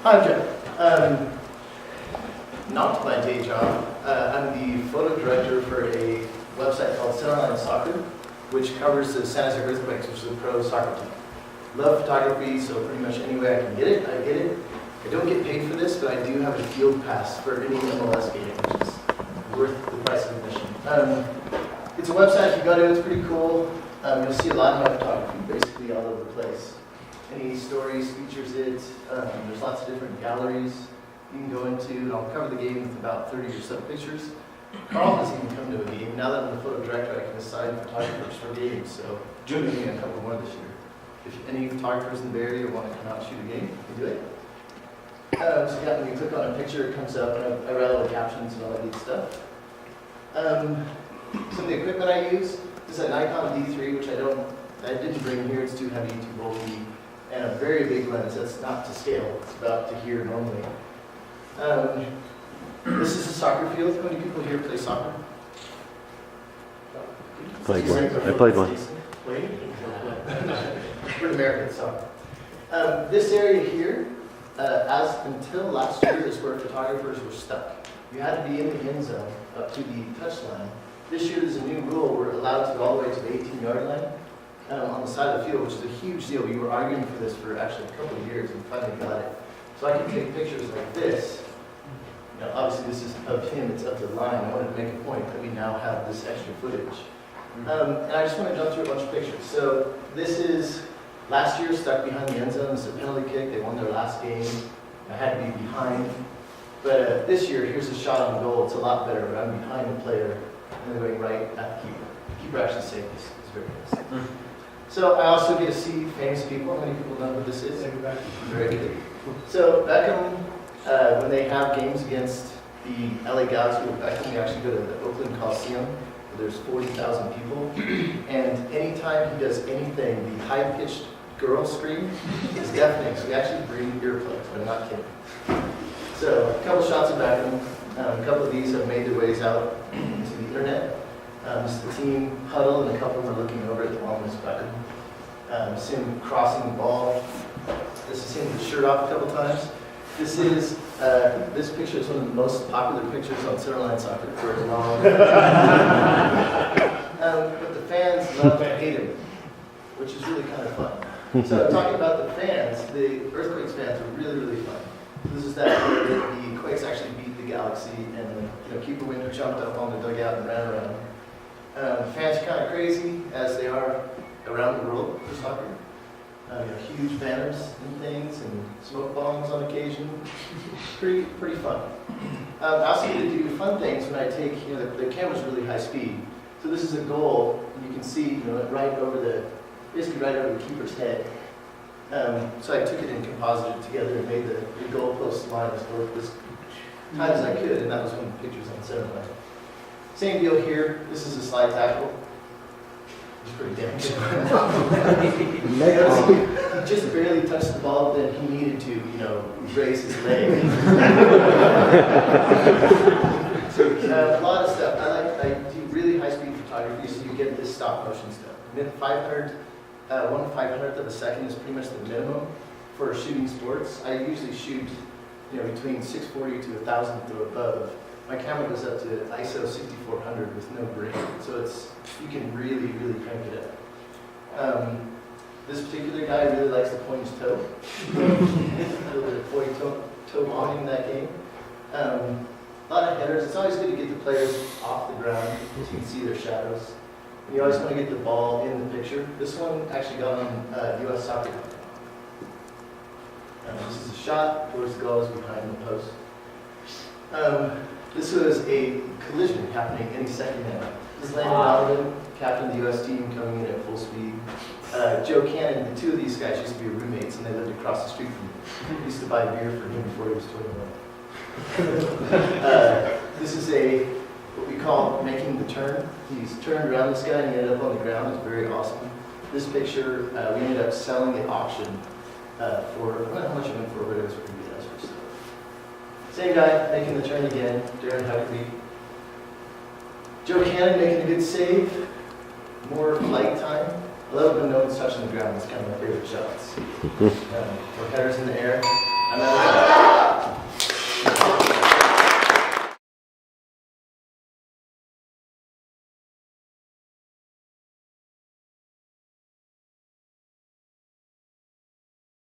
Hi, I'm Jeff. Not my day job. I'm the photo director for a website called Centerline Soccer, which covers the San Jose Earthquakes, which is a pro soccer team. Love photography, so pretty much any way I can get it, I get it. I don't get paid for this, but I do have a field pass for any MLS game, which is worth the price of admission. It's a website, if you go to it, it's pretty cool. You'll see a lot of my photography basically all over the place. Any stories features it. There's lots of different galleries you can go into, and I'll cover the game with about 30 or so pictures. Carl has even come to a game. Now that I'm the photo director, I can assign photographers for games, so join me a couple more this year. If any photographers in the Bay Area want to come out and shoot a game, you can do it. So yeah, when you click on a picture, it comes up, and I write all the captions and all that neat stuff. Some of the equipment I use is a Nikon D3, which I didn't bring here. It's too heavy, too bulky, and a very big lens. That's not to scale. It's about to here normally. This is a soccer field. How many people here play soccer? Played one. I played one. Played? We're American soccer. This area here, as until last year, is where photographers were stuck. You had to be in the end zone up to the touchline. This year, there's a new rule. We're allowed to go all the way to the 18-yard line on the side of the field, which is a huge deal. We were arguing for this for actually a couple of years and finally got it. So I can take pictures like this. Now, obviously, this is of him. It's of the line. I wanted to make a point that we now have this extra footage. And I just want to jump through a bunch of pictures. So this is last year, stuck behind the end zone. It's a penalty kick. They won their last game. I had to be behind. But this year, here's a shot on goal. It's a lot better, but I'm behind the player and they're going right at the keeper. The keeper actually saved this. It's very nice. So I also get to see famous people. How many people know who this is? Very good. So Beckham, when they have games against the LA Galaxy with Beckham, we actually go to the Oakland Coliseum. There's 40,000 people, and anytime he does anything, the high-pitched girl scream is deafening. So we actually bring earplugs. I'm not kidding. So a couple shots of Beckham. A couple of these have made their ways out into the internet. This is the team huddle, and a couple of them are looking over at the wall with Beckham. This is him crossing the ball. This is him with his shirt off a couple times. This is this picture is one of the most popular pictures on Centerline Soccer for a long time. But the fans love to hate him, which is really kind of fun. So talking about the fans, the Earthquakes fans are really, really fun. This is that year that the Quakes actually beat the Galaxy, and Keeper Winter jumped up on the dugout and ran around. Fans are kind of crazy, as they are around the world for soccer. Huge banners and things, and smoke bombs on occasion. Pretty fun. I also get to do fun things when I take, the camera's really high speed. So this is a goal, and you can see, basically right over the keeper's head. So I took it and composited it together and made the goalpost line as work as tight as I could, and that was one of the pictures on Centerline. Same deal here. This is a slide tackle. It's pretty damn good. He just barely touched the ball, but then he needed to, raise his leg. So a lot of stuff. I do really high-speed photography, so you get this stop-motion stuff. And then 1/500th of a second is pretty much the minimum for shooting sports. I usually shoot, between 640 to 1,000th or above. My camera goes up to ISO 6400 with no grain, so you can really, really crank it up. This particular guy really likes to point his toe. A little bit of point toe bombing in that game. A lot of headers. It's always good to get the players off the ground so you can see their shadows. And you always want to get the ball in the picture. This one actually got on US Soccer. This is a shot towards the goal, behind the post. This was a collision happening any second now. This is Landon Donovan, captain of the U.S. team, coming in at full speed. Joe Cannon, the two of these guys used to be roommates, and they lived across the street from me. We used to buy beer for him before he was 21. This is what we call making the turn. He's turned around this guy and he ended up on the ground. It's very awesome. This picture, we ended up selling at auction for, I don't know how much it went for, but it was pretty good. Same guy making the turn again, Darren Huckabee. Joe Cannon making a good save. More flight time. I love when no one's touching the ground. It's kind of my favorite shots. Or headers in the air. I'm out of